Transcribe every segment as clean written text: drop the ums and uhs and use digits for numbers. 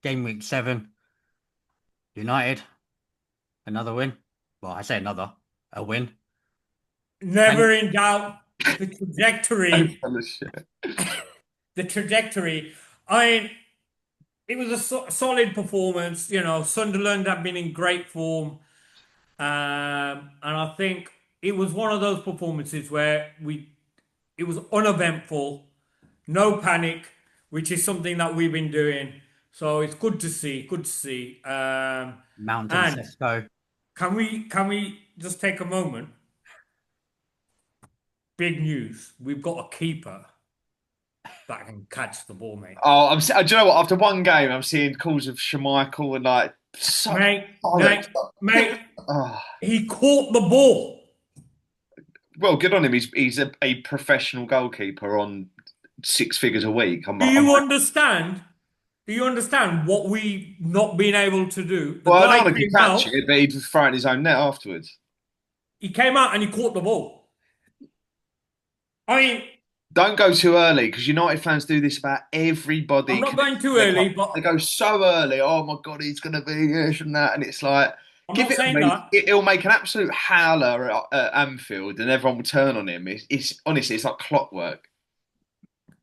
Game week 7, United, another win. Well, I say another, a win. Can Never in doubt. The you, trajectory, Full of shit. the trajectory. I mean, it was a solid performance. Sunderland have been in great form, and I think it was one of those performances where it was uneventful, no panic, which is something that we've been doing. So it's good to see. Good to see. Mount and And Sesko? can we just take a moment? Big news. We've got a keeper that can catch the ball, mate. Oh, do you know what? After one game, I'm seeing calls of Schmeichel and like such Mate, bollocks. mate, mate, Oh, he caught the ball. well, good on him. He's a professional goalkeeper on six figures a week. Do you understand? Do you understand what we not been able to do? The well, guy no one could came catch out, it, but he'd throw it in his own net afterwards. he came out and he caught the ball. I mean, Don't go too early because United fans do this about I'm everybody not going connected to too their early, club. but They go so early. Oh my God, he's going to be this and that, and it's like, I'm give not it a saying week. that. It'll make an absolute howler at Anfield, and everyone will turn on him. It's honestly, it's like clockwork.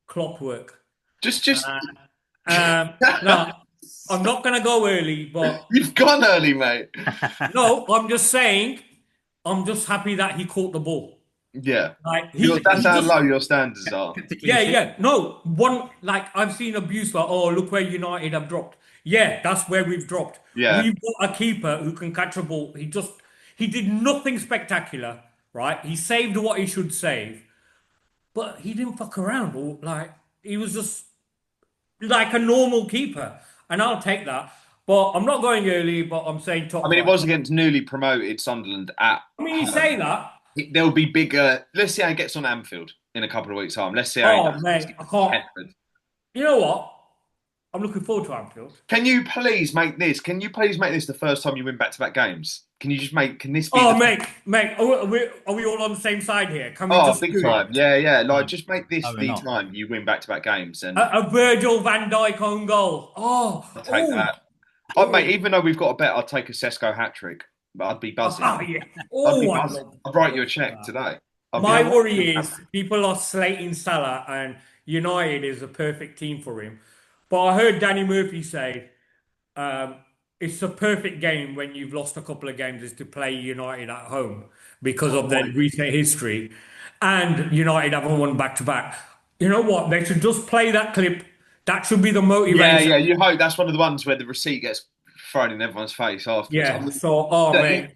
Clockwork. Just Uh, no, I'm not going to go early, but you've gone early, mate. no, I'm just saying, I'm just happy that he caught the ball. Yeah, Like that's he how just low your standards are. It's a clean yeah, sheet. yeah. No, one like I've seen abuse like, oh, look where United have dropped. Yeah, that's where we've dropped. Yeah, We've got a keeper who can catch a ball. He did nothing spectacular, right? He saved what he should save, but he didn't fuck around. Or like he was just like a normal keeper, and I'll take that. But I'm not going early, but I'm saying I top mean, it five. was against newly promoted Sunderland at I mean, you say home. that. There'll be bigger. Let's see how he gets on Anfield in a couple of weeks' time. Let's see how he Oh, does. Let's mate, get I can't. peppered. You know what? I'm looking forward to Anfield. Can you please make this? Can you please make this the first time you win back-to-back games? Can you just make? Can this be Oh, the? mate, are we all on the same side here? Can we Oh, just big do time! it? Yeah, yeah. Like, No, just make no, this we're the not. time you win back-to-back games, A, and a Virgil van Dijk on goal. I'll take Oh, that. Mate, oh, even though we've got a bet, I'd take a Sesko hat trick. But I'd be buzzing. oh, yeah. I'd be Oh, buzzing. I'd I'd write you love a check that. today. I'd be My like, worry is people are slating Salah and United is a perfect team for him. But I heard Danny Murphy say um, it's a perfect game when you've lost a couple of games is to play United at home because of their oh, recent history. And United haven't won back to back. You know what? They should just play that clip. That should be the yeah, motivation. yeah. You hope that's one of the ones where the receipt gets thrown in everyone's face afterwards. Yeah. So, oh, Look, mate.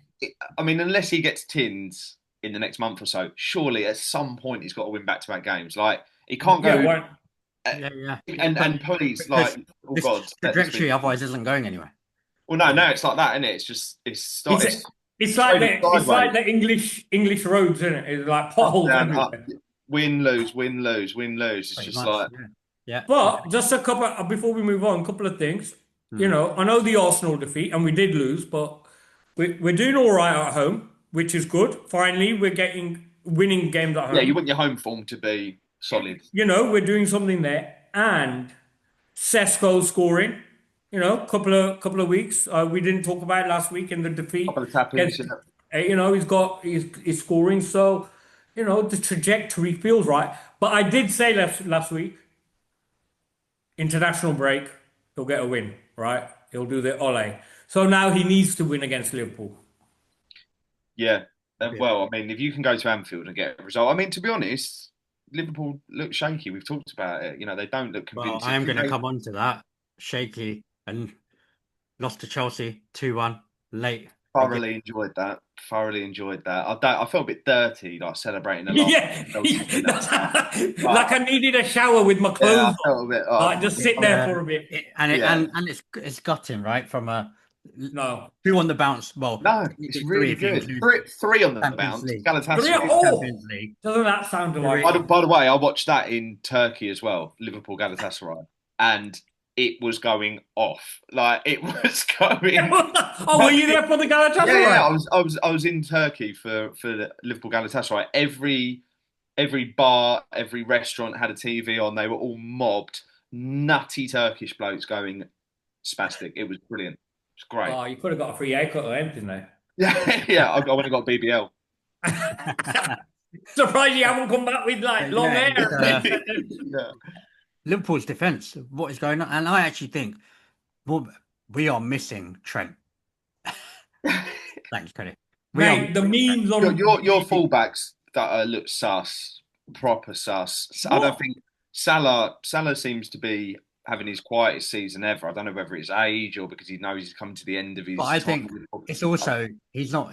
I mean, unless he gets tins in the next month or so, surely at some point he's got to win back-to-back games. Like he can't Yeah. go. Why? uh, Yeah, yeah. But and please, because like, oh this God, let this be. trajectory otherwise isn't going anywhere. Well, no, no, it's like that, isn't it? It's just It's it's it's like trading the sideways, English roads, isn't it? It's like up, potholes down, up, everywhere. win, lose, win, lose, win, lose. It's Pretty just much. like, Yeah. Yeah. But just a couple before we move on, a couple of things. Hmm. I know the Arsenal defeat and we did lose, but we're doing all right at home, which is good. Finally, we're getting winning games at yeah, you home. want your home form to be solid. We're doing something there, and Sesko scoring. Couple of weeks. We didn't talk about it last week in the defeat. Couple of tap ins, Against, he's scoring. So, the trajectory feels right. But I did say last week, international break, he'll get a win, right? He'll do the Ole. So now he needs to win against Liverpool. yeah. Yeah. Well, I mean, if you can go to Anfield and get a result, I mean, to be honest, Liverpool look shaky. We've talked about it. You know, they don't look Well, I convincing. am going to come on to that. Shaky and lost to Chelsea 2-1 late again. Thoroughly enjoyed that. Thoroughly enjoyed that. I felt a bit dirty, like celebrating the last Yeah, Chelsea win at the time. But like I needed a shower with my yeah, I clothes felt a bit. on. Like just sit there Yeah. for a bit. Yeah. And it's gutting, right? From a No. two on the bounce. Well, No, it's technically three really if you good. include Three on the Champions bounce. League. Three, Galatasaray. oh, Champions League. doesn't that sound Three. delightful? By the way, I watched that in Turkey as well, Liverpool Galatasaray, and it was going off. Like it was going. Oh, were you there for the Yeah, yeah. Galatasaray? I was in Turkey for the Liverpool Galatasaray. Every bar, every restaurant had a TV on. They were all mobbed, nutty Turkish blokes going spastic. It was brilliant. It's great. Oh, you could have got a free haircut or anything there. Yeah, yeah. I went and got BBL. Surprised you haven't come back with like But long yeah, it's hair. Yeah. Liverpool's defense. What is going on? And I actually think well, we are missing Trent. Thanks, Cuddy. We are Mate, the missing Trent. memes Your on your, your YouTube. fullbacks that look sus, proper sus. I don't What? think Salah seems to be having his quietest season ever. I don't know whether it's age or because he knows he's coming to the end of But his I time. think it's also he's not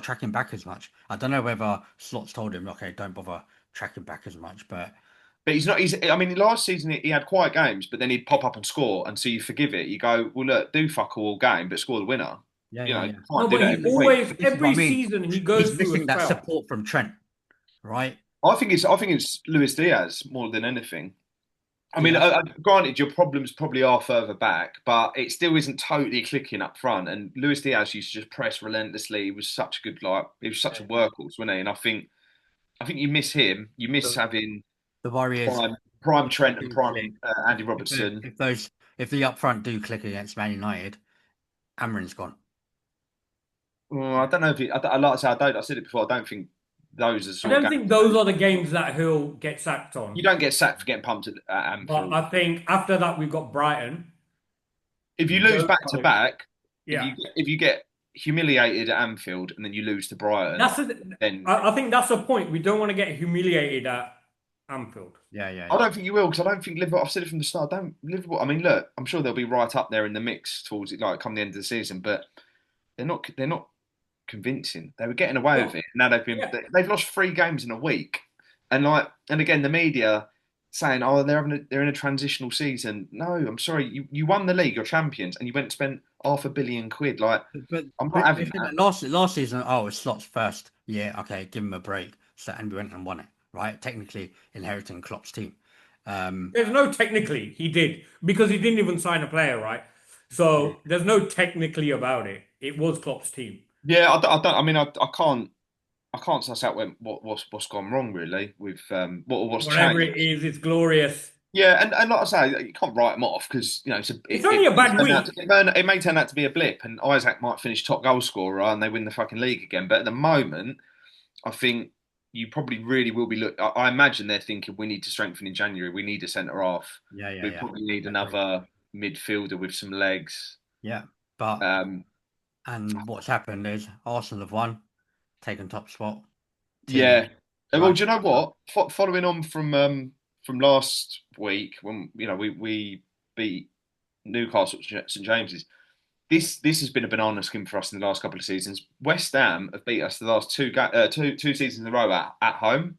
tracking back as much. I don't know whether Slots told him, okay, don't bother tracking back as much, but But he's not. I mean, last season he had quiet games, but then he'd pop up and score, and so you forgive it. You go, well, look, do fuck all game, but score the winner. yeah, You yeah, know, you yeah. can't No, do but that he every week. always, But this is what I every mean. season, he He's goes through a missing that spell. support from Trent, right? I think it's Luis Diaz more than anything. I mean, Diaz. granted, your problems probably are further back, but it still isn't totally clicking up front. And Luis Diaz used to just press relentlessly. He was such a good he was such a Yeah. workhorse, wasn't he? And I think you miss him. You miss The, having the worry is prime Trent and do click. prime Andy If Robertson. if the up front do click against Man United, Amarin's gone. Well, I don't know if like I said, I don't. I said it before. I don't think those are the I sort don't of think games those that are the games that he'll get sacked you on. don't get sacked for getting pumped at But Anfield. I think after that, we've got Brighton. If you lose Those back to kind of, back, yeah. if you get humiliated at Anfield and then you lose to Brighton, That's then I think that's the point. We don't want to get humiliated at Anfield. Yeah, yeah, I yeah. don't think you will because I don't think Liverpool. I've said it from the start. I don't Liverpool. I mean, look, I'm sure they'll be right up there in the mix towards it, like come the end of the season, but they're not. They're not convincing. They were getting away with No, it. Now yeah. they've lost 3 games in a week, and again the media saying, "Oh, they're in a transitional season." No, I'm sorry. You won the league, you're champions, and you went and spent £500 million. Like I'm not But the having thing that. that last season, oh, it's Slots first. Yeah, okay, give him a break. So and we went and won it, right? Technically inheriting Klopp's team. Um, There's no technically he did because he didn't even sign a player, right? yeah. So there's no technically about it. It was Klopp's team. Yeah, I don't. I mean, I can't. I can't suss out what's gone wrong really with what's Whatever it changed. is, it's glorious. Yeah, and like I say, you can't write them off because It's only a bad week. it may turn out to be a blip, and Isaac might finish top goal scorer and they win the fucking league again. But at the moment, I think you probably really will be look. I imagine they're thinking we need to strengthen in January. We need a centre half. Yeah, yeah, We yeah. probably need I agree. another midfielder with some legs. Yeah, but Um, and what's happened is Arsenal have won, taken top spot, team yeah. Well, right. do you know what? Following on from last week when we beat Newcastle at St James's. This has been a banana skin for us in the last couple of seasons. West Ham have beat us the last two seasons in a row at home.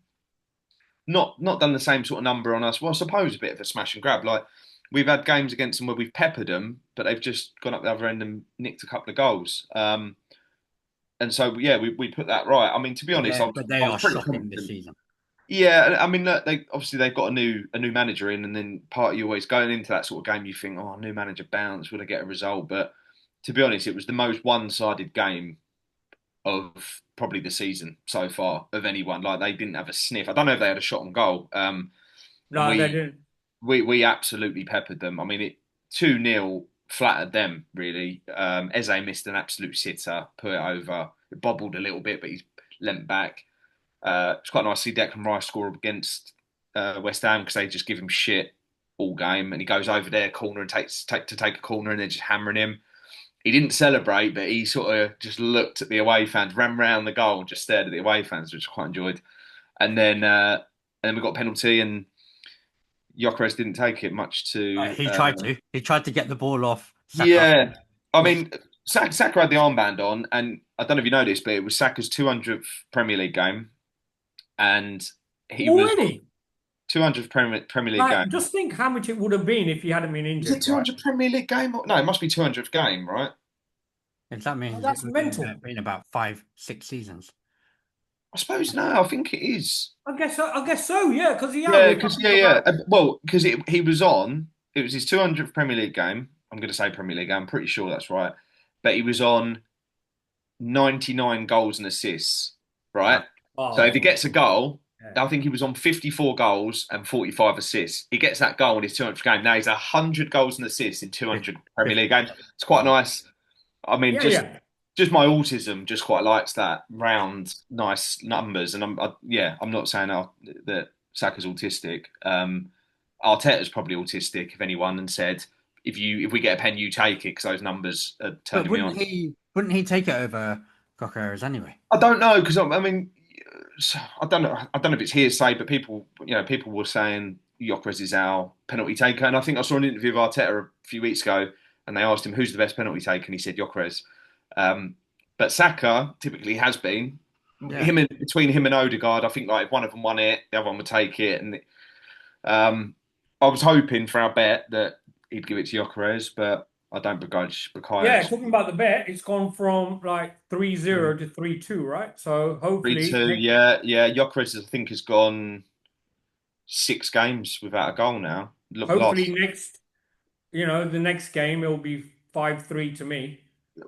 Not done the same sort of number on us. Well, I suppose a bit of a smash and grab. Like we've had games against them where we've peppered them, but they've just gone up the other end and nicked a couple of goals. And so yeah, we put that right. I mean, to be honest, But they I was are pretty shocking this confident. season. Yeah, I mean, look, they've got a new manager in, and then part of you always going into that sort of game, you think, oh, new manager bounce, will I get a result? But to be honest, it was the most one-sided game of probably the season so far of anyone. Like they didn't have a sniff. I don't know if they had a shot on goal. And No, they didn't. we absolutely peppered them. I mean, it 2-0 flattered them really. Eze missed an absolute sitter, put it over. It bobbled a little bit, but he's leant back. It's quite nice to see Declan Rice score against West Ham because they just give him shit all game, and he goes over there corner and take a corner, and they're just hammering him. He didn't celebrate, but he sort of just looked at the away fans, ran round the goal, and just stared at the away fans, which I quite enjoyed. And then we got a penalty, and Gyökeres didn't take it much to. He tried to. He tried to get the ball off Saka. Yeah, I Which mean, Saka had the armband on, and I don't know if you know this, but it was Saka's 200th Premier League game, and he was Already. 200th Premier League Like, game. just think how much it would have been if he hadn't been Is it injured, right? 200th Premier League game? No, it must be 200th game, right? that Oh, means it that's would have mental. been about 5, 6 seasons. I suppose no, I think it is. I guess so. Yeah, because Yeah, we're because talking yeah. about. Well, because he was on. It was his 200th Premier League game. I'm going to say Premier League game. I'm pretty sure that's right. But he was on 99 goals and assists, right? Wow. So if he Oh, gets a goal, Yeah. I think he was on 54 goals and 45 assists. He gets that goal in his 200th game. Now he's 100 goals and assists in 200 Premier League 50. games. It's quite nice. I mean, Yeah, yeah. just my autism just quite likes that round, nice numbers. And I'm not saying that Saka's autistic. Arteta's probably autistic, if anyone, and said, if we get a pen, you take it because those numbers are But turning me on. wouldn't he take it over Coquerez anyway? I don't know because I mean, I don't know. I don't know if it's hearsay, but people were saying Gyökeres is our penalty taker, and I think I saw an interview of Arteta a few weeks ago, and they asked him who's the best penalty taker, and he said Gyökeres. Um, but Saka typically has been Yeah. between him and Odegaard. I think like if one of them won it, the other one would take it, and I was hoping for our bet that he'd give it to Gyökeres, but I don't begrudge Yeah, Bukayo's talking about the bet, it's gone from like 3-0 Mm. to 3-2, right? So hopefully 3-2. Yeah, yeah. Gyökeres, I think, has gone 6 games without a goal now. Look, hopefully lost. next, the next game it'll be 5-3 to me.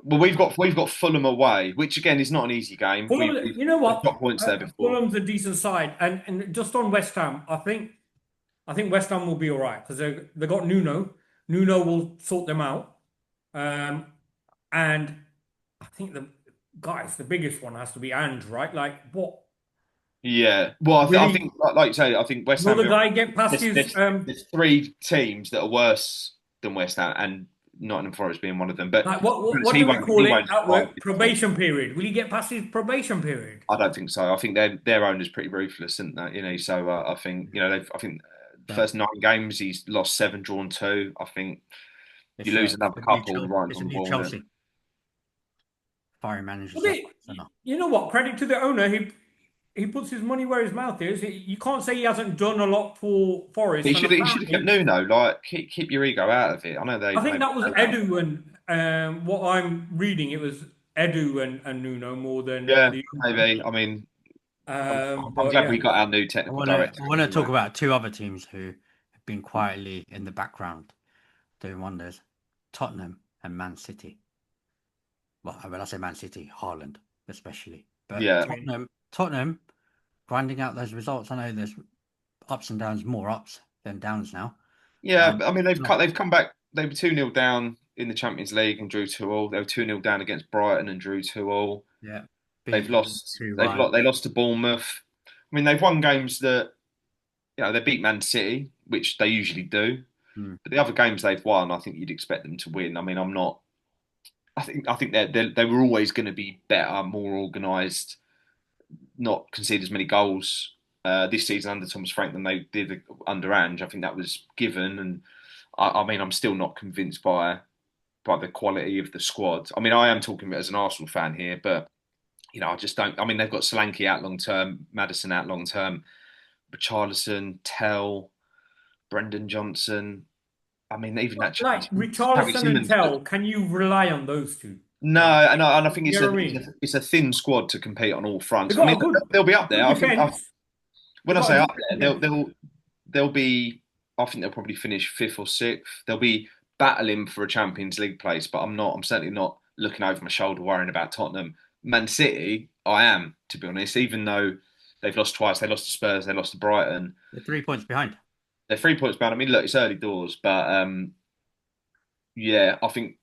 Well, we've got Fulham away, which again is not an easy game. Fulham, you know We've what? got points there before. Fulham's a decent side, and just on West Ham, I think West Ham will be all right because they got Nuno. Nuno will sort them out, um, and I think the biggest one has to be Ange, right? Like, what Yeah. Well, I really? think, like you say, I think West Will Ham. the guy get past There's, his there's, there's 3 teams that are worse than West Ham, and Nottingham Forest being one of them. But like what he do they won't. call He it won't at survive work? this season. Probation period. Will he get past his probation period? I don't think so. I think their owner's pretty ruthless, isn't that? So I think I think the But first 9 games he's lost 7, drawn 2. I think if you lose it's another a new couple, the writing's it's a on the new wall, isn't it? Chelsea. Firing managers Well, left, right, centre. you know what? Credit to the owner. He puts his money where his mouth is. You can't say he hasn't done a lot for He Forest, and should have kept apparently, Nuno. Like keep your ego out of it. I know I think they that was pay well. Edu and what I'm reading, it was Edu and Nuno more than Yeah, the owner. maybe. I mean, I'm But glad we yeah, got our new I technical want to director I want to talk anyway. about two other teams who have been quietly in the background doing wonders: Tottenham and Man City. Well, when I say Man City, Haaland especially. But Yeah, Tottenham grinding out those results. I know there's ups and downs, more ups than downs now. yeah. And But, I mean, not they've come back. They were 2-0 down in the Champions League and drew 2-2. They were 2-0 down against Brighton and drew 2-2. yeah, They've beaten lost. They've 2-1. lost. They lost to Bournemouth. I mean, they've won games that they beat Man City, which they usually do. Hmm. But the other games they've won, I think you'd expect them to win. I mean, I'm not. I think they were always going to be better, more organised, not concede as many goals this season under Thomas Frank than they did under Ange. I think that was given, and I mean, I'm still not convinced by the quality of the squad. I mean, I am talking as an Arsenal fan here, but I just don't. I mean, they've got Solanke out long term, Madison out long term, Richarlison, Tell, Brendan Johnson. I mean, even that like Xavi Richarlison and Simmons. But Tell, can you rely on those two? no, Like, and I think you know what I mean? it's a thin squad to compete on all They fronts. I got mean, a good they'll be up there. good I think defense. They when I got a say up decent there, defense. they'll be. I think they'll probably finish fifth or sixth. They'll be battling for a Champions League place, but I'm not. I'm certainly not looking over my shoulder worrying about Tottenham. Man City, I am to be honest. Even though they've lost twice, they lost to Spurs, they lost to Brighton. They're 3 points behind. They're 3 points behind. I mean, look, it's early doors, but yeah, I think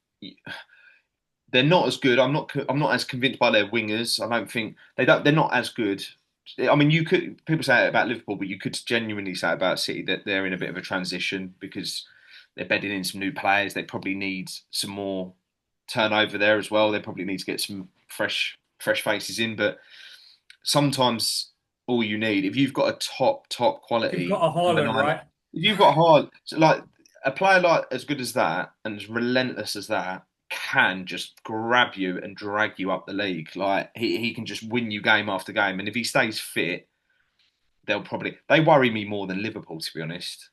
they're not as good. I'm not as convinced by their wingers. I don't think they don't. They're not as good. I mean, you could people say it about Liverpool, but you could genuinely say about City that they're in a bit of a transition because they're bedding in some new players. They probably need some more turnover there as well. They probably need to get some fresh faces in. But sometimes all you need, if you've got a top You've quality got a number Haaland, nine, right? if you've got hard like a player like as good as that and as relentless as that can just grab you and drag you up the league. Like he can just win you game after game. And if he stays fit, they worry me more than Liverpool, to be honest.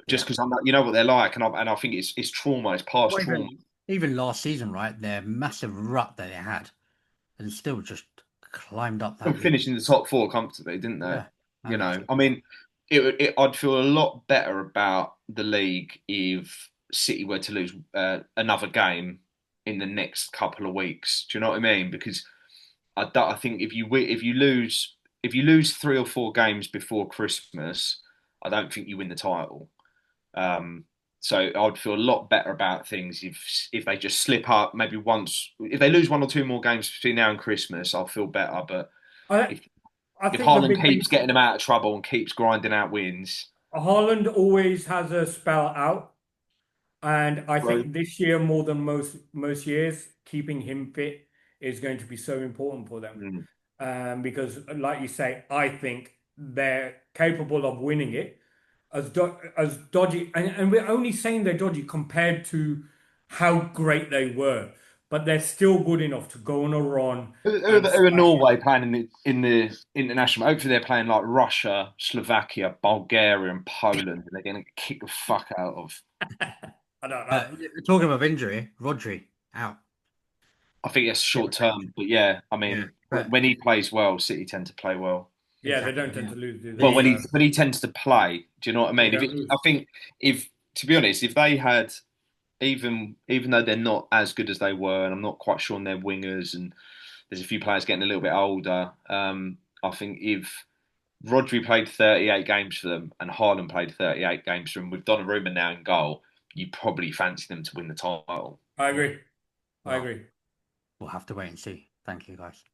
Just Yeah. because I'm like, you know what they're like, and I think it's trauma, it's past Well, trauma. even last season, right? Their massive rut that they had, and still just climbed up They that league. finished in the top 4 comfortably, didn't they? Yeah, and it's I mean, I'd feel a lot better about the league if City were to lose another game in the next couple of weeks. Do you know what I mean? Because I think if you lose if you lose 3 or 4 games before Christmas, I don't think you win the title. Um, so I'd feel a lot better about things if they just slip up maybe once. If they lose 1 or 2 more games between now and Christmas, I'll feel better. But I if I if think the Haaland big keeps thing, getting them out of trouble and keeps grinding out wins, Haaland always has a spell out. And I bro. think this year, more than most years, keeping him fit is going to be so important for them. Mm. Because, like you say, I think they're capable of winning it. As dodgy, and we're only saying they're dodgy compared to how great they were, but they're still good enough to go on a run and Who are smash it. Norway playing in the international? Hopefully they're playing like Russia, Slovakia, Bulgaria, and Poland, and they're going to kick the fuck out of. I don't know. Talking of injury, Rodri out. I think that's Yeah, short term, but yeah, I yeah, mean, but when he plays well, City tend to play well. Yeah, they exactly. don't tend Yeah, to lose, do they? Well, the when he tends to play, do you know what I They mean? don't I lose. think if to be honest, if they had even though they're not as good as they were, and I'm not quite sure on their wingers, and there's a few players getting a little bit older. I think if Rodri played 38 games for them and Haaland played 38 games for them with Donnarumma now in goal, you probably fancy them to win the title. I yeah. agree. I Well, agree. we'll have to wait and see. Thank you, guys.